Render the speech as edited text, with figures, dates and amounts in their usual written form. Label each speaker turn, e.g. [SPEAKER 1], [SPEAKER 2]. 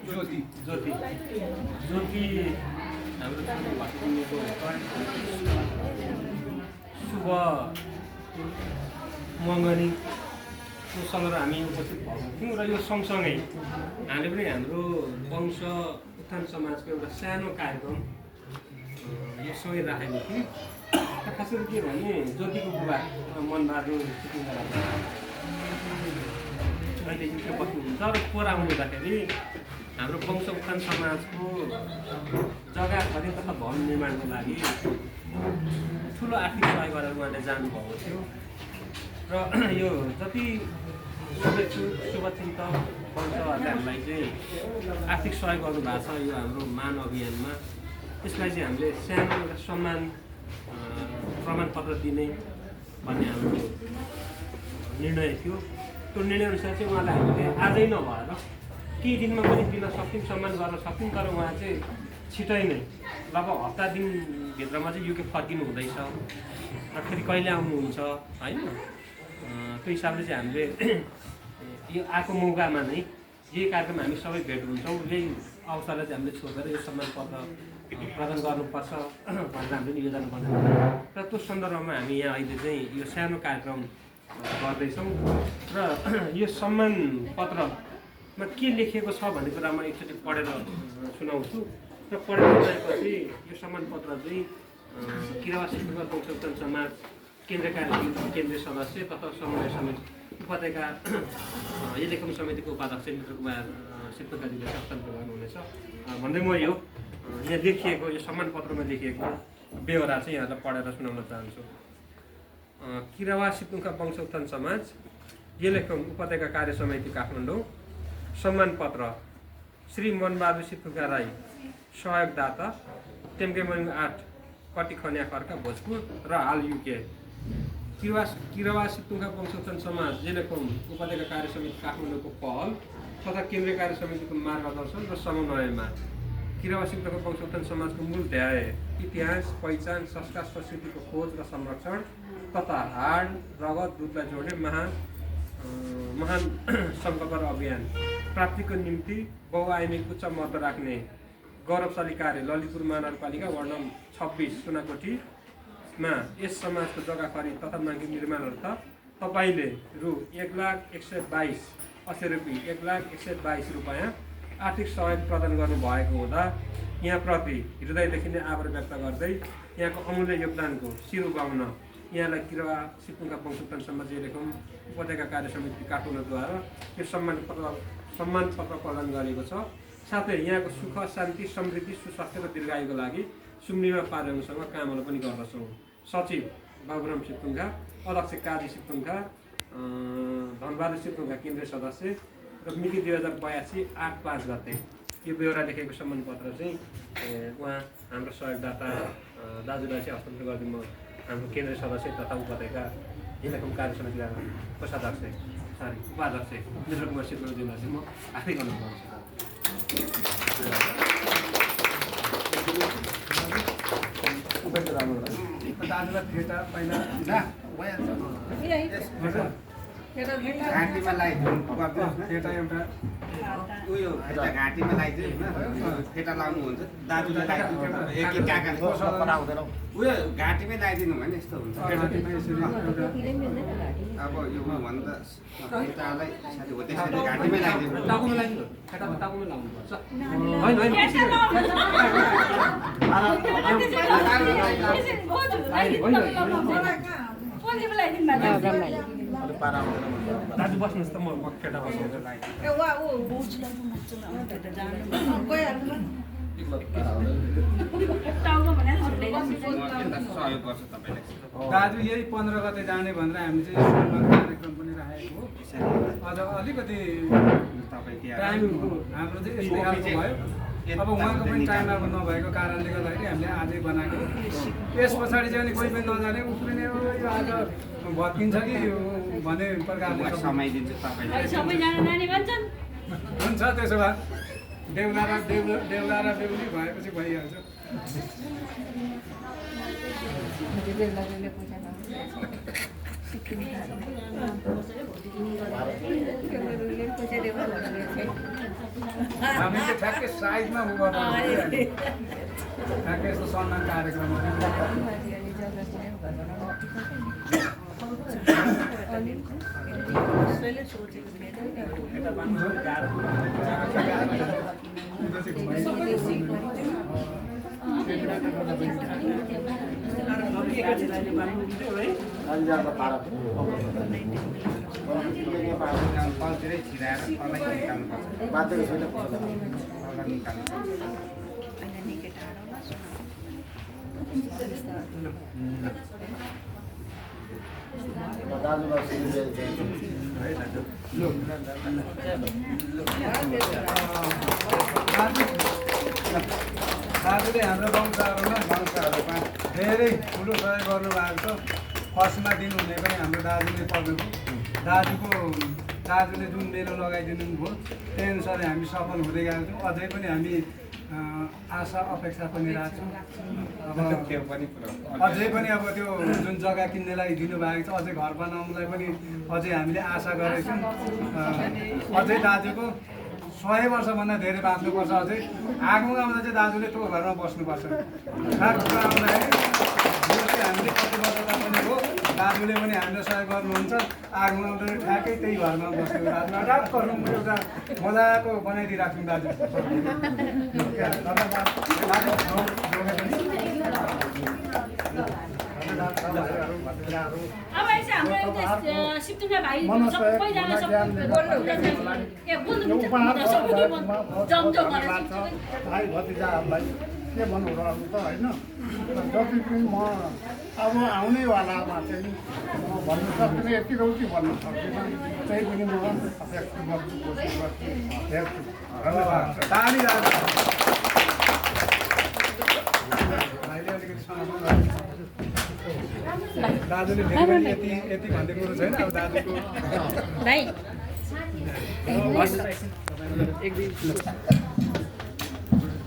[SPEAKER 1] ज्योति
[SPEAKER 2] ज्योति ज्योति हाम्रो भक्तिको शुभ मङ्गनीसँग हामी उपस्थित भएको थियौँ र यो सँगसँगै हामीले पनि हाम्रो वंश उत्थान समाजको एउटा सानो कार्यक्रम यो सँगै राखेको थियौँ। खास गरी के भने ज्योतिको बुबा मनबहादुर अहिले के बस्नुहुन्छ र पोरा आउनु हुँदाखेरि हाम्रो वंश उत्थान समाजको जग्गा खरिद तथा भवन निर्माणको लागि ठुलो आर्थिक सहयोग गरेर उहाँले जानुभएको थियो र यो जति शुभचिन्तक वंशहरूले हामीलाई चाहिँ आर्थिक सहयोग गर्नुभएको छ यो हाम्रो मान अभियानमा। त्यसलाई चाहिँ हामीले सानो एउटा सम्मान प्रमाणपत्र दिने भन्ने हाम्रो निर्णय थियो। त्यो निर्णयअनुसार चाहिँ उहाँलाई हामीले आजै नभएर केही दिनमा पनि दिन सक्यौँ, सम्मान गर्न सक्यौँ। तर उहाँ चाहिँ छिटै नै लगभग हप्ता दिनभित्रमा चाहिँ युके फर्किनु हुँदैछ र फेरि कहिले आउनुहुन्छ होइन। त्यो हिसाबले चाहिँ हामीले यो आएको मौकामा नै यही कार्यक्रम हामी सबै भेट हुन्छौँ, यही अवसरलाई चाहिँ हामीले छोडेर यो सम्मानपत्र प्रदान गर्नुपर्छ भनेर हामीले निवेदन गर्छौँ र त्यो सन्दर्भमा हामी यहाँ अहिले चाहिँ यो सानो कार्यक्रम गर्दैछौँ। र यो सम्मान पत्रमा के लेखिएको छ भन्ने कुरा म एकचोटि पढेर सुनाउँछु र पढेर गएपछि यो सम्मान पत्र चाहिँ किरावा शिक्षक वंश उत्थान समाज केन्द्रीय कार्य केन्द्रीय सदस्य तथा समन्वय समिति उपत्यका लेखन समितिको उपाध्यक्ष मित्र कुमार शिवप्रकाजीले हस्तान्तरण गर्नुहुनेछ भन्दै म यो यहाँ लेखिएको यो सम्मान पत्रमा लेखिएको बेहोरा चाहिँ यहाँलाई पढेर सुनाउन चाहन्छु। किरावा सिपुङका वंश उत्थान समाज येलेखम उपत्यका कार्य समिति काठमाडौँ सम्मान पत्र श्री मनबहादुर सिपुङका राई सहयोगदाता टेम्केमङ 8 कटी खन्या खर्का भोजपुर र हाल युके किरावा सिपुङका वंश उत्थान समाज येलेखम उपत्यका कार्य समिति काठमाडौँको पहल तथा केन्द्रीय कार्य समितिको मार्गदर्शन र समन्वयमा किरावा सिपुङका वंश उत्थान समाजको मूल ध्येय इतिहास पहिचान संस्कार संस्कृतिको खोज र संरक्षण तथा हाड रगत दुधलाई जोड्ने महान सङ्कल्प र अभियान प्राप्तिको निम्ति बहुआयामिक उच्च महत्त्व राख्ने गौरवशाली कार्य ललितपुर महानगरपालिका वार्ड नम्बर 26 सुनाकोटीमा यस समाजको जग्गा खरिद तथा मार्ग निर्माणार्थ तपाईँले रु 1,122,80 रुपियाँ 1,122 रुपियाँ आर्थिक सहयोग प्रदान गर्नुभएको हुँदा यहाँ प्रति हृदयदेखि नै आभार व्यक्त गर्दै यहाँको अमूल्य योगदानको शिर उभाउन यहाँलाई किरावा सिपुङका वंश उत्थान समाज येलेखम उपत्यका कार्य समिति काठमाडौँद्वारा यो सम्मान पत्र प्रदान गरेको छ। साथै यहाँको सुख शान्ति समृद्धि सुस्वास्थ्य र दीर्घायुको लागि सुम्निमा पार्यङसँग कामना पनि गर्दछौँ। सचिव बाबुराम सिपुङका, अध्यक्ष काजी सिपुङका, धनबहादुर सिपुङका केन्द्रीय सदस्य र मिति 2082 8/5 गते यो बेहोरा लेखेको सम्मान पत्र चाहिँ उहाँ हाम्रो सहयोगदाता दाजुलाई चाहिँ हस्तान्तरण गरिदिनु हाम्रो केन्द्रीय सदस्य तथा उपत्यका येलेखम कार्य समितिका कोषाध्यक्ष उपाध्यक्ष मित्र कुमार शिवप्रकाजीलाई चाहिँ म आफै गर्न चाहन्छु।
[SPEAKER 1] दाजुलाई फेटा पहिला
[SPEAKER 3] घाँटीमा लगाइदिनु
[SPEAKER 1] फेटा एउटा
[SPEAKER 3] उयो घाँटीमा लगाइदिनु होइन फेटा लाउनु हुन्छ दाजुलाई लगाइदिनु उयो घाँटीमै लगाइदिनु भने यस्तो हुन्छ। अब यो भन्दा फेटालाई हो त्यसरी घाँटीमै लगाइदिनु
[SPEAKER 2] टाउकोमा लाग्नु टाउकोमा लाउनुपर्छ दाजु बस्नुहोस् त म फेटा बसाउँछु
[SPEAKER 3] सहयोग गर्छ तपाईँले।
[SPEAKER 1] दाजु यही 15 गते जाने भनेर हामी चाहिँ सम्मान कार्यक्रम पनि राखेको हो। अझ अलिकति टाइम हाम्रो चाहिँ यस्तै खालको भयो। अब उहाँको पनि टाइम अब नभएको कारणले गर्दाखेरि हामीले आजै बनाएको। यस पछाडि चाहिँ अनि कोही पनि नजाने उफ्रिने आज भत्किन्छ कि भन्ने प्रकारले
[SPEAKER 3] समय दिन्छ तपाईँले।
[SPEAKER 1] हुन्छ त्यसो भए देउला र बेहुली भएपछि भइहाल्छ। हामी चाहिँ ठ्याक्कै साइजमा उ गर्नु ठ्याक्कै यस्तो सम्मान कार्यक्रमहरू
[SPEAKER 3] तलतिरै छिराएर तलै निकाल्नुपर्छ
[SPEAKER 1] दाजुले हाम्रो वंशहरूमा धेरै ठुलो सहयोग गर्नुभएको छ। फर्स्टमा दिनुहुने पनि हाम्रो दाजुले पर्नुभयो। दाजुले जुन मेलो लगाइदिनु भयो त्यही अनुसार हामी सफल हुँदै गएको छौँ। अझै पनि हामी आशा अपेक्षा पनि राख्छौँ। अब अझै पनि अब त्यो जुन जग्गा किन्नेलाई दिनुभएको छ अझै घर बनाउनुलाई पनि अझै हामीले आशा गरेको छौँ। अझै दाजुको 100 वर्षभन्दा धेरै बाँच्नुपर्छ। अझै आगो आउँदा चाहिँ दाजुले त्यो घरमा बस्नुपर्छ। खास कुरा आउँदाखेरि यो चाहिँ हामीले प्रतिबद्धता पनि हो। दाजुले पनि हामीलाई सहयोग गर्नुहुन्छ। आगो आउँदा ठ्याक्कै त्यही घरमा बस्नु दाजुमा टक्क रुम एउटा मजाको बनाइदिइराख्छौँ दाजु।
[SPEAKER 4] अब यसो हाम्रो एउटा सिप्तुङका भाइ सबैजना
[SPEAKER 5] भाइ भतिजाहरूलाई के भन्नु र त होइन जति पनि म अब आउनेवालामा चाहिँ म भन्नु सक्दिनँ यति रौटी भन्नु सक्दिनँ त्यही पनि म व्यक्त गर्छु कोसिस गर्छु हेर्छु
[SPEAKER 1] ताली दाजुले यति भन्ने कुरो छैन। अब दाजुको
[SPEAKER 4] भाइ